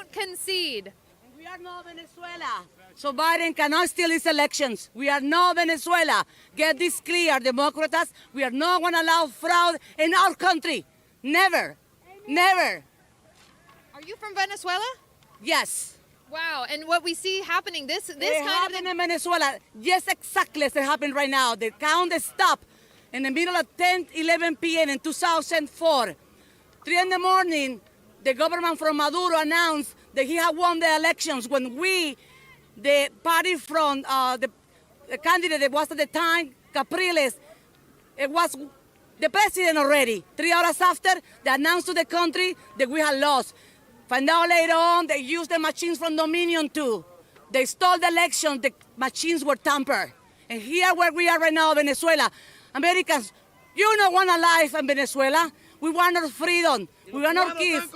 not concede. We are not Venezuela. So Biden cannot steal these elections. We are not Venezuela. Get this clear, Democrats. We are not going to allow fraud in our country. Never. Never. Are you from Venezuela? Yes. Wow, and what we see happening, this It kind happened of... in Venezuela. Yes, exactly as it happened right now. The count stopped in the middle of 10, 11 p.m. in 2004. 3 in the morning, the government from Maduro announced that he had won the elections when we, the party from the candidate that was at the time, Capriles, it was the president already. 3 hours after, they announced to the country that we had lost. Find out later on, they used the machines from Dominion too. They stole the election, the machines were tampered. And here where we are right now, Venezuela, Americans, you don't want a life in Venezuela. We want our freedom. We want our kids.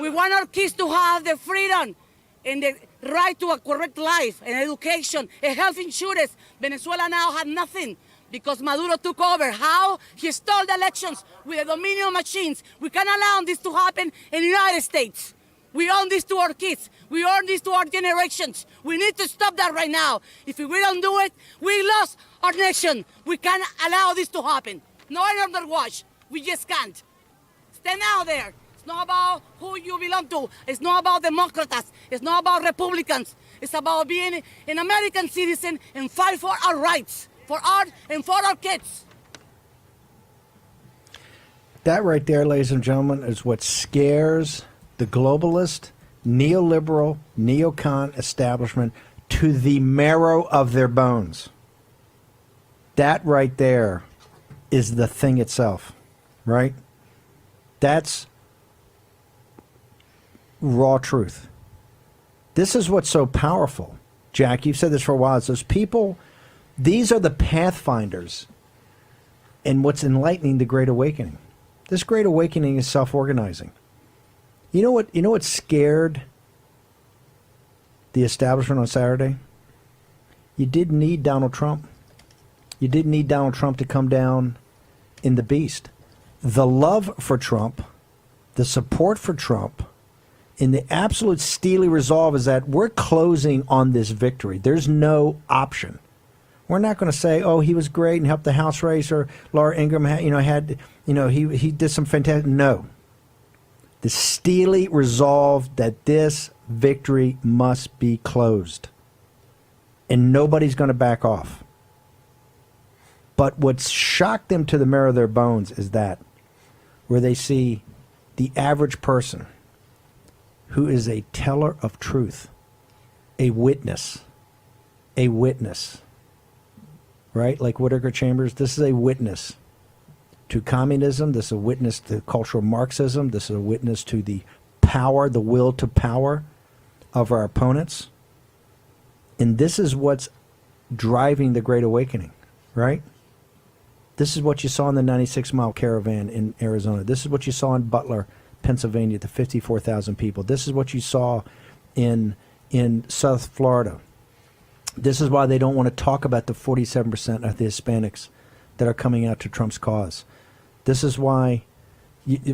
We want our kids to have the freedom and the right to a correct life and education and health insurance. Venezuela now has nothing because Maduro took over. How? He stole the elections with the Dominion machines. We can't allow this to happen in the United States. We own this to our kids. We own this to our generations. We need to stop that right now. If we don't do it, we lost our nation. We can't allow this to happen. No other watch. We just can't. Stand out there. It's not about who you belong to. It's not about Democrats. It's not about Republicans. It's about being an American citizen and fight for our rights, for our and for our kids. That right there, ladies and gentlemen, is what scares the globalist, neoliberal, neocon establishment to the marrow of their bones. That right there is the thing itself, right? That's raw truth. This is what's so powerful. Jack, you've said this for a while. It's those people, these are the pathfinders in what's enlightening the Great Awakening. This Great Awakening is self-organizing. You know what scared the establishment on Saturday? You didn't need Donald Trump. You didn't need Donald Trump to come down in the beast. The love for Trump, the support for Trump, and the absolute steely resolve is that we're closing on this victory. There's no option. We're not going to say, oh, he was great and helped the House race, or Laura Ingraham he did some fantastic. No. The steely resolve that this victory must be closed. And nobody's going to back off. But what's shocked them to the marrow of their bones is that where they see the average person who is a teller of truth, a witness, right? Like Whittaker Chambers, this is a witness to communism. This is a witness to cultural Marxism. This is a witness to the power, the will to power of our opponents. And this is what's driving the Great Awakening, right? This is what you saw in the 96-mile caravan in Arizona. This is what you saw in Butler, Pennsylvania, the 54,000 people. This is what you saw in South Florida. This is why they don't want to talk about the 47% of the Hispanics that are coming out to Trump's cause. This is why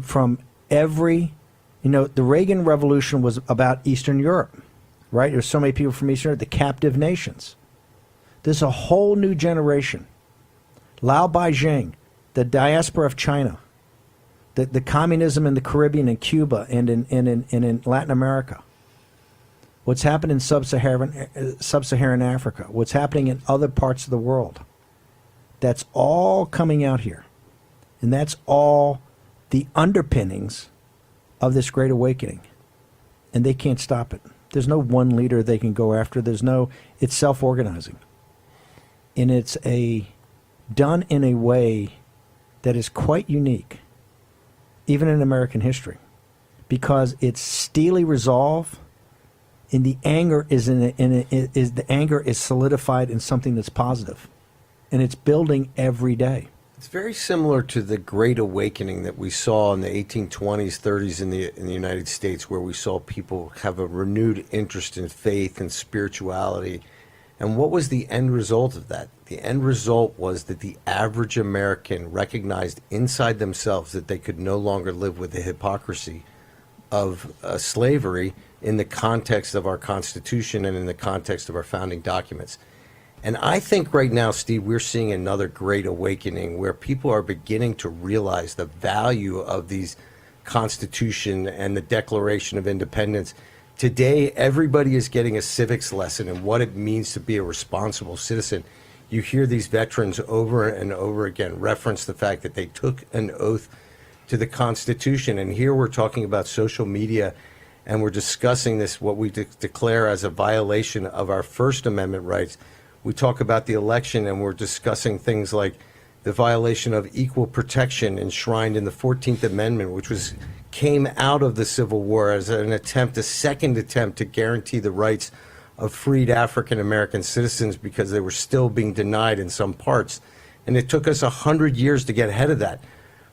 from every, the Reagan Revolution was about Eastern Europe, right? There's so many people from Eastern Europe, the captive nations. There's a whole new generation. Lao Beijing, the diaspora of China, the communism in the Caribbean and Cuba and in Latin America. What's happened in sub-Saharan Africa, what's happening in other parts of the world. That's all coming out here. And that's all the underpinnings of this Great Awakening. And they can't stop it. There's no one leader they can go after. It's self-organizing. And it's done in a way that is quite unique, even in American history, because it's steely resolve, and the anger is solidified in something that's positive, and it's building every day. It's very similar to the Great Awakening that we saw in the 1820s, 30s in the United States, where we saw people have a renewed interest in faith and spirituality. And what was the end result of that? The end result was that the average American recognized inside themselves that they could no longer live with the hypocrisy of slavery in the context of our Constitution and in the context of our founding documents. And I think right now, Steve, we're seeing another great awakening where people are beginning to realize the value of these Constitution and the Declaration of Independence. Today, everybody is getting a civics lesson in what it means to be a responsible citizen. You hear these veterans over and over again reference the fact that they took an oath to the Constitution. And here we're talking about social media, and we're discussing this, what we declare as a violation of our First Amendment rights. We talk about the election, and we're discussing things like the violation of equal protection enshrined in the 14th Amendment, which came out of the Civil War as an attempt, a second attempt to guarantee the rights of freed African American citizens because they were still being denied in some parts. And it took us 100 years to get ahead of that.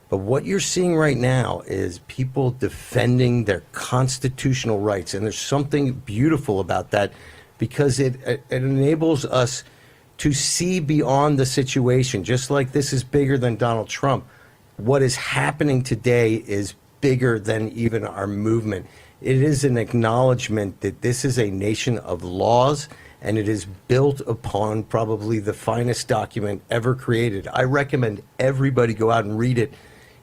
But what you're seeing right now is people defending their constitutional rights. And there's something beautiful about that because it enables us to see beyond the situation. Just like this is bigger than Donald Trump, what is happening today is bigger than even our movement. It is an acknowledgement that this is a nation of laws, and it is built upon probably the finest document ever created. I recommend everybody go out and read it.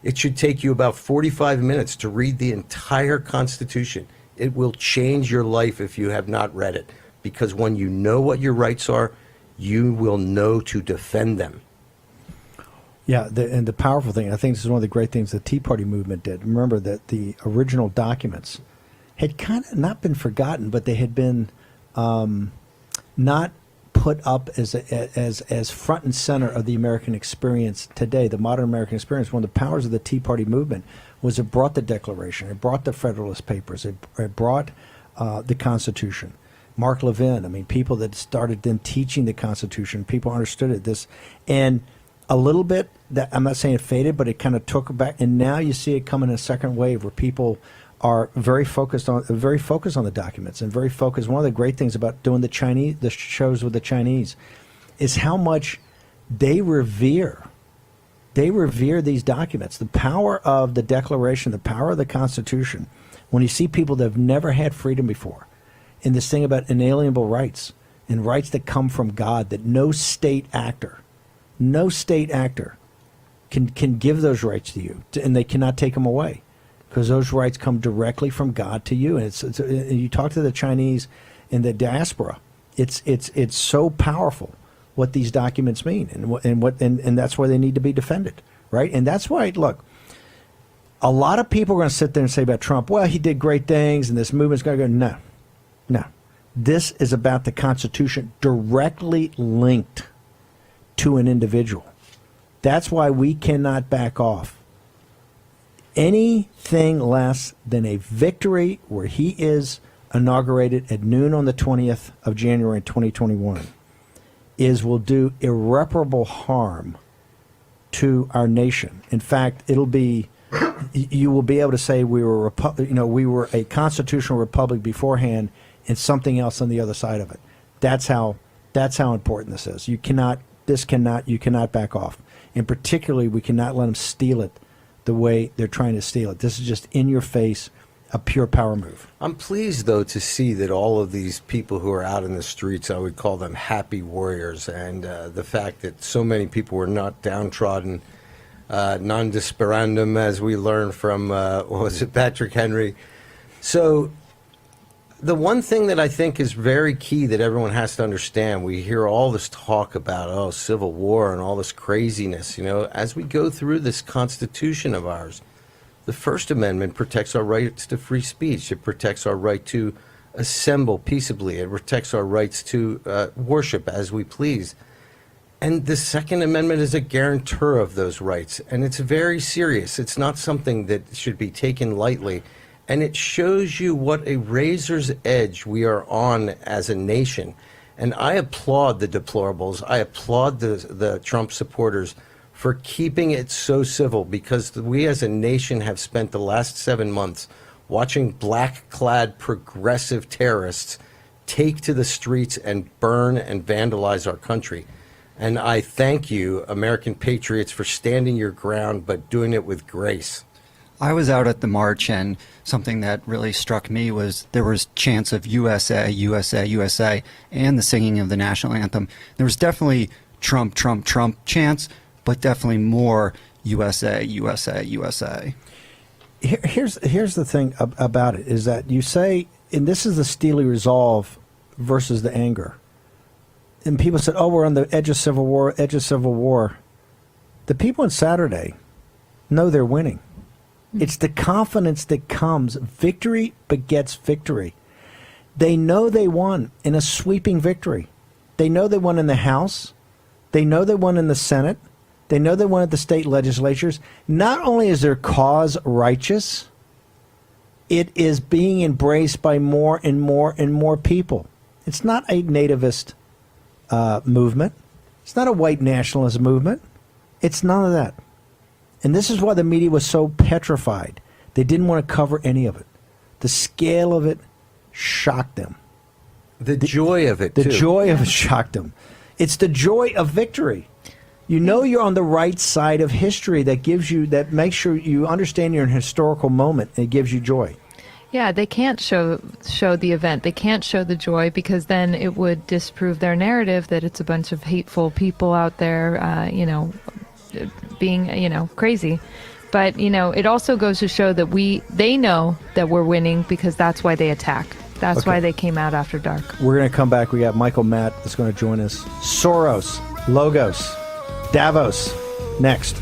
It should take you about 45 minutes to read the entire Constitution. It will change your life if you have not read it, because when you know what your rights are, you will know to defend them. Yeah, and the powerful thing, I think this is one of the great things the Tea Party movement did. Remember that the original documents had kind of not been forgotten, but they had been not put up as front and center of the American experience today, the modern American experience. One of the powers of the Tea Party movement was it brought the Declaration, it brought the Federalist Papers, it brought the Constitution. Mark Levin, I mean, people that started then teaching the Constitution, people understood it. And a little bit, that I'm not saying it faded, but it kind of took back, and now you see it come in a second wave where people are very focused on the documents and very focused. One of the great things about doing the shows with the Chinese, is how much they revere these documents. The power of the Declaration, the power of the Constitution. When you see people that have never had freedom before, and this thing about inalienable rights and rights that come from God, that no state actor can give those rights to you, and they cannot take them away, because those rights come directly from God to you. And you talk to the Chinese in the diaspora, it's so powerful what these documents mean, and that's why they need to be defended, right? And that's why, look, a lot of people are going to sit there and say about Trump, well, he did great things, and this movement's going to go. No. This is about the Constitution directly linked to an individual. That's why we cannot back off. Anything less than a victory where he is inaugurated at noon on the 20th of January 2021 will do irreparable harm to our nation. In fact, you will be able to say we were a constitutional republic beforehand and something else on the other side of it. That's how important this is. You cannot back off. And particularly, we cannot let them steal it the way they're trying to steal it. This is just in your face, a pure power move. I'm pleased, though, to see that all of these people who are out in the streets, I would call them happy warriors, and the fact that so many people were not downtrodden, non desperandum, as we learned from, Patrick Henry. So the one thing that I think is very key that everyone has to understand, we hear all this talk about, Civil War and all this craziness, as we go through this Constitution of ours, the First Amendment protects our rights to free speech. It protects our right to assemble peaceably. It protects our rights to worship as we please. And the Second Amendment is a guarantor of those rights. And it's very serious. It's not something that should be taken lightly. And it shows you what a razor's edge we are on as a nation. And I applaud the deplorables. I applaud the Trump supporters for keeping it so civil, because we as a nation have spent the last 7 months watching black-clad progressive terrorists take to the streets and burn and vandalize our country. And I thank you, American patriots, for standing your ground, but doing it with grace. I was out at the march, and something that really struck me was there was chants of USA, USA, USA, and the singing of the national anthem. There was definitely Trump, Trump, Trump chants, but definitely more USA, USA, USA. Here's the thing about it is that you say, and this is the steely resolve versus the anger. And people said, "Oh, we're on the edge of civil war, edge of civil war." The people on Saturday know they're winning. It's the confidence that comes. Victory begets victory. They know they won in a sweeping victory. They know they won in the House. They know they won in the Senate. They know they won at the state legislatures. Not only is their cause righteous, it is being embraced by more and more and more people. It's not a nativist movement. It's not a white nationalist movement. It's none of that. And this is why the media was so petrified. They didn't want to cover any of it. The scale of it shocked them. The joy of it, The too. joy of it shocked them. It's the joy of victory. You know you're on the right side of history that gives you, that makes sure you understand you're in a historical moment, and it gives you joy. Yeah, they can't show the event. They can't show the joy because then it would disprove their narrative that it's a bunch of hateful people out there, being, crazy. But, it also goes to show that they know that we're winning because that's why they attack. That's Okay. why they came out after dark. We're going to come back. We got Michael Matt that's going to join us. Soros, Logos, Davos, next.